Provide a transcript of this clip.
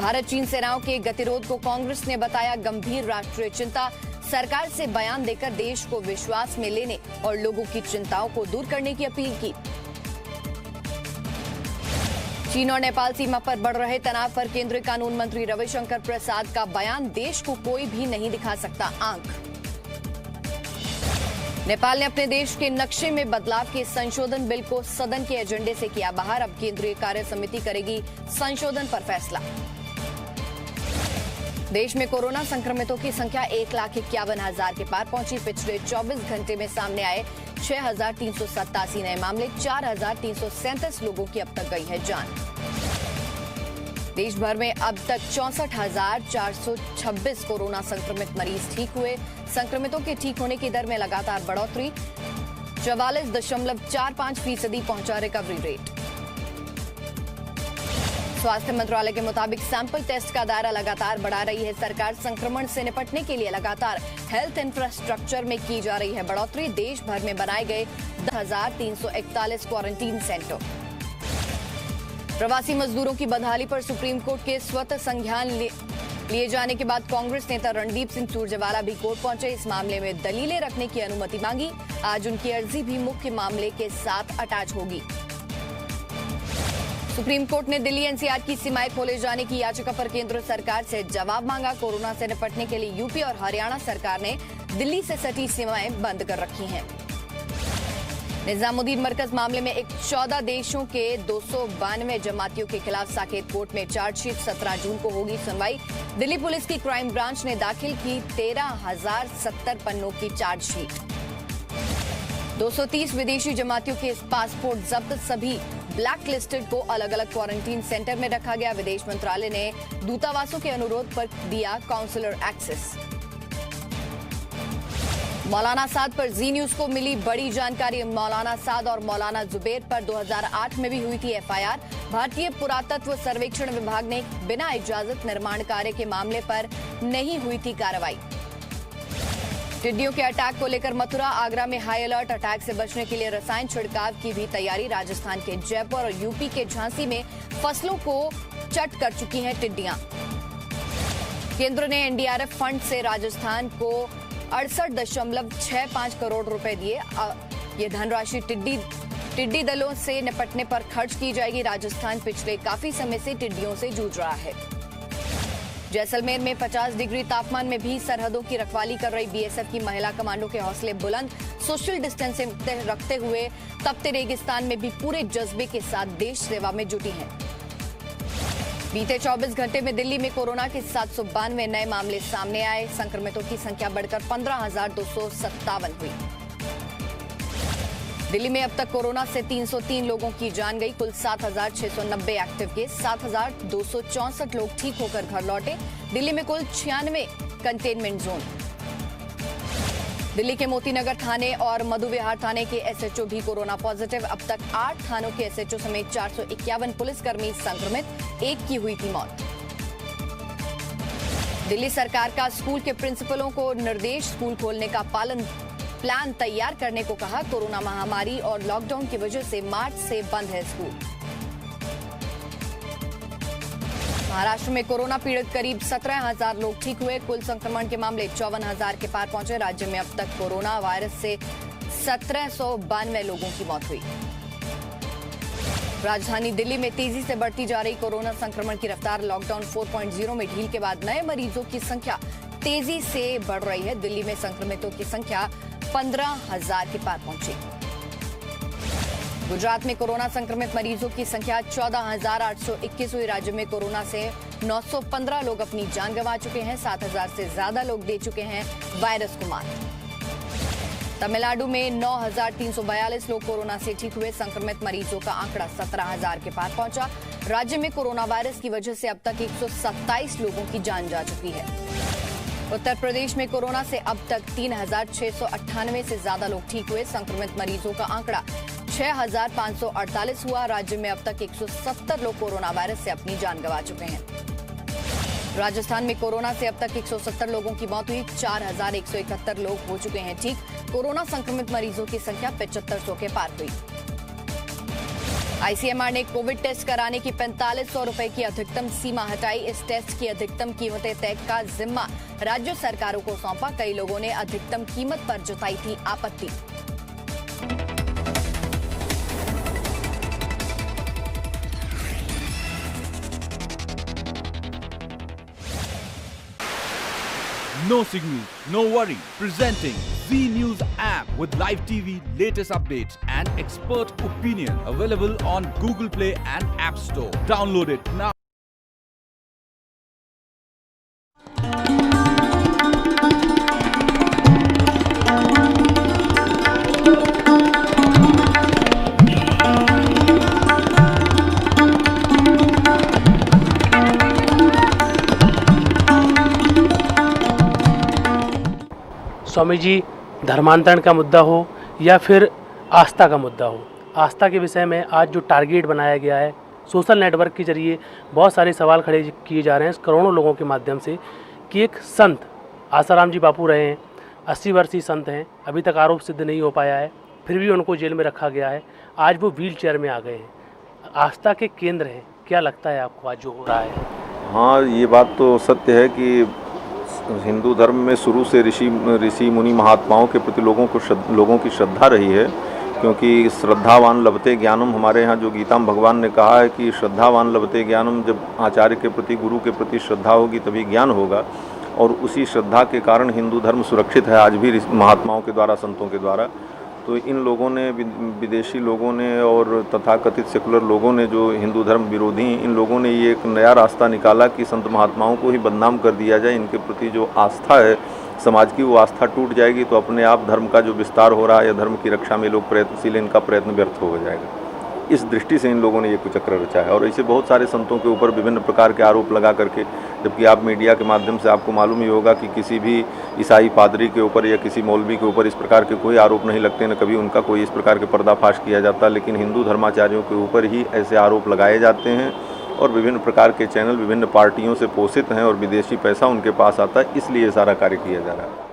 भारत चीन सेनाओं के गतिरोध को कांग्रेस ने बताया गंभीर राष्ट्रीय चिंता। सरकार से बयान देकर देश को विश्वास में लेने और लोगों की चिंताओं को दूर करने की अपील की। चीन और नेपाल सीमा पर बढ़ रहे तनाव पर केंद्रीय कानून मंत्री रविशंकर प्रसाद का बयान, देश को कोई भी नहीं दिखा सकता आंख। नेपाल ने अपने देश के नक्शे में बदलाव के संशोधन बिल को सदन के एजेंडे से किया बाहर। अब केंद्रीय कार्य समिति करेगी संशोधन पर फैसला। देश में कोरोना संक्रमितों की संख्या 1,51,000 के पार पहुंची। पिछले 24 घंटे में सामने आए 6,387 नए मामले, 4,337 लोगों की अब तक गई है जान। देश भर में अब तक 64,426 कोरोना संक्रमित मरीज ठीक हुए। संक्रमितों के ठीक होने की दर में लगातार बढ़ोतरी, 44.45% पहुंचा रिकवरी रेट। स्वास्थ्य मंत्रालय के मुताबिक सैंपल टेस्ट का दायरा लगातार बढ़ा रही है सरकार। संक्रमण से निपटने के लिए लगातार हेल्थ इंफ्रास्ट्रक्चर में की जा रही है बढ़ोतरी। देश भर में बनाए गए 10,341 क्वारंटीन सेंटर। प्रवासी मजदूरों की बदहाली पर सुप्रीम कोर्ट के स्वतः संज्ञान लिए जाने के बाद कांग्रेस नेता रणदीप सिंह सुरजेवाला भी कोर्ट पहुंचे। इस मामले में दलीलें रखने की अनुमति मांगी। आज उनकी अर्जी भी मुख्य मामले के साथ अटैच होगी। सुप्रीम कोर्ट ने दिल्ली एनसीआर की सीमाएं खोले जाने की याचिका पर केंद्र सरकार से जवाब मांगा। कोरोना से निपटने के लिए यूपी और हरियाणा सरकार ने दिल्ली से सटी सीमाएं बंद कर रखी हैं। निजामुद्दीन मरकज मामले में 14 देशों के 292 जमातियों के खिलाफ साकेत कोर्ट में चार्जशीट 17 जून को होगी सुनवाई। दिल्ली पुलिस की क्राइम ब्रांच ने दाखिल की 13,070 पन्नों की चार्जशीट। 230 विदेशी जमातियों के पासपोर्ट जब्त, सभी ब्लैक लिस्टेड को अलग अलग क्वारंटीन सेंटर में रखा गया। विदेश मंत्रालय ने दूतावासों के अनुरोध पर दिया काउंसलर एक्सेस। मौलाना साद पर जी न्यूज को मिली बड़ी जानकारी। मौलाना साद और मौलाना जुबैर पर 2008 में भी हुई थी एफआईआर। भारतीय पुरातत्व सर्वेक्षण विभाग ने बिना इजाजत निर्माण कार्य के मामले पर नहीं हुई थी कार्रवाई। टिड्डियों के अटैक को लेकर मथुरा आगरा में हाई अलर्ट। अटैक से बचने के लिए रसायन छिड़काव की भी तैयारी। राजस्थान के जयपुर और यूपी के झांसी में फसलों को चट कर चुकी हैं टिड्डियां। केंद्र ने एनडीआरएफ फंड से राजस्थान को 68.65 करोड़ रुपए दिए। ये धनराशि टिड्डी दलों से निपटने पर खर्च की जाएगी। राजस्थान पिछले काफी समय से टिड्डियों से जूझ रहा है। जैसलमेर में 50 डिग्री तापमान में भी सरहदों की रखवाली कर रही बीएसएफ की महिला कमांडो के हौसले बुलंद। सोशल डिस्टेंसिंग रखते हुए तपते रेगिस्तान में भी पूरे जज्बे के साथ देश सेवा में जुटी हैं। बीते 24 घंटे में दिल्ली में कोरोना के 792 नए मामले सामने आए। संक्रमितों की संख्या बढ़कर 15,257 हुई। दिल्ली में अब तक कोरोना से 303 लोगों की जान गई। कुल 7,690 एक्टिव केस, 7,264 लोग ठीक होकर घर लौटे। दिल्ली में कुल 96 कंटेनमेंट जोन। दिल्ली के मोतीनगर थाने और मधुविहार थाने के एसएचओ भी कोरोना पॉजिटिव। अब तक 8 थानों के एसएचओ समेत 451 पुलिसकर्मी संक्रमित, एक की हुई थी मौत। दिल्ली सरकार का स्कूल के प्रिंसिपलों को निर्देश, स्कूल खोलने का प्लान तैयार करने को कहा। कोरोना महामारी और लॉकडाउन की वजह से मार्च से बंद है स्कूल। महाराष्ट्र में कोरोना पीड़ित करीब 17,000 लोग ठीक हुए। कुल संक्रमण के मामले 54,000 के पार पहुंचे। राज्य में अब तक कोरोना वायरस से 1,792 लोगों की मौत हुई। राजधानी दिल्ली में तेजी से बढ़ती जा रही कोरोना संक्रमण की रफ्तार। लॉकडाउन 4.0 में ढील के बाद नए मरीजों की संख्या तेजी से बढ़ रही है। दिल्ली में संक्रमितों की संख्या 15,000 के पार पहुंची। गुजरात में कोरोना संक्रमित मरीजों की संख्या 14,821 हुई। राज्य में कोरोना से 915 लोग अपनी जान गंवा चुके हैं। 7,000 से ज्यादा लोग दे चुके हैं वायरस को मात। तमिलनाडु में 9,342 लोग कोरोना से ठीक हुए। संक्रमित मरीजों का आंकड़ा 17,000 के पार पहुंचा। राज्य में कोरोना वायरस की वजह से अब तक 127 लोगों की जान जा चुकी है। उत्तर प्रदेश में कोरोना से अब तक 3,698 से ज्यादा लोग ठीक हुए। संक्रमित मरीजों का आंकड़ा 6,548 हुआ। राज्य में अब तक 170 लोग कोरोना वायरस से अपनी जान गंवा चुके हैं। राजस्थान में कोरोना से अब तक 170 लोगों की मौत हुई। 4,171 लोग हो चुके हैं ठीक। कोरोना संक्रमित मरीजों की संख्या 7,500 के पार हुई। आईसीएमआर ने कोविड टेस्ट कराने की 4500 रुपए की अधिकतम सीमा हटाई। इस टेस्ट की अधिकतम कीमतें तय का जिम्मा राज्य सरकारों को सौंपा। कई लोगों ने अधिकतम कीमत पर जताई थी आपत्ति। No signal, no worry. Presenting Z News app with live TV, latest updates and expert opinion. Available on Google Play and App Store. Download it now. Swami ji, धर्मांतरण का मुद्दा हो या फिर आस्था का मुद्दा हो, आस्था के विषय में आज जो टारगेट बनाया गया है, सोशल नेटवर्क के जरिए बहुत सारे सवाल खड़े किए जा रहे हैं करोड़ों लोगों के माध्यम से कि एक संत आसाराम जी बापू रहे हैं, 80 वर्षीय संत हैं, अभी तक आरोप सिद्ध नहीं हो पाया है, फिर भी उनको जेल में रखा गया है। आज वो व्हील चेयर में आ गए हैं, आस्था के केंद्र हैं। क्या लगता है आपको आज जो हो रहा है? हाँ, ये बात तो सत्य है कि हिंदू धर्म में शुरू से ऋषि मुनि महात्माओं के प्रति लोगों की श्रद्धा रही है, क्योंकि श्रद्धावान लभते ज्ञानम, हमारे यहाँ जो गीता में भगवान ने कहा है कि श्रद्धावान लभते ज्ञानम, जब आचार्य के प्रति गुरु के प्रति श्रद्धा होगी तभी ज्ञान होगा। और उसी श्रद्धा के कारण हिंदू धर्म सुरक्षित है आज भी महात्माओं के द्वारा, संतों के द्वारा। तो इन लोगों ने, विदेशी लोगों ने और तथाकथित सेकुलर लोगों ने, जो हिंदू धर्म विरोधी, इन लोगों ने ये एक नया रास्ता निकाला कि संत महात्माओं को ही बदनाम कर दिया जाए। इनके प्रति जो आस्था है समाज की, वो आस्था टूट जाएगी तो अपने आप धर्म का जो विस्तार हो रहा है या धर्म की रक्षा में लोग प्रयत्नशील, इनका प्रयत्न व्यर्थ हो जाएगा। इस दृष्टि से इन लोगों ने ये कुचक्र रचा है। और ऐसे बहुत सारे संतों के ऊपर विभिन्न प्रकार के आरोप लगा करके, जबकि आप मीडिया के माध्यम से आपको मालूम ही होगा कि किसी भी ईसाई पादरी के ऊपर या किसी मौलवी के ऊपर इस प्रकार के कोई आरोप नहीं लगते, न कभी उनका कोई इस प्रकार के पर्दाफाश किया जाता। लेकिन हिंदू धर्माचार्यों के ऊपर ही ऐसे आरोप लगाए जाते हैं और विभिन्न प्रकार के चैनल विभिन्न पार्टियों से पोषित हैं और विदेशी पैसा उनके पास आता है, इसलिए सारा कार्य किया जा रहा है।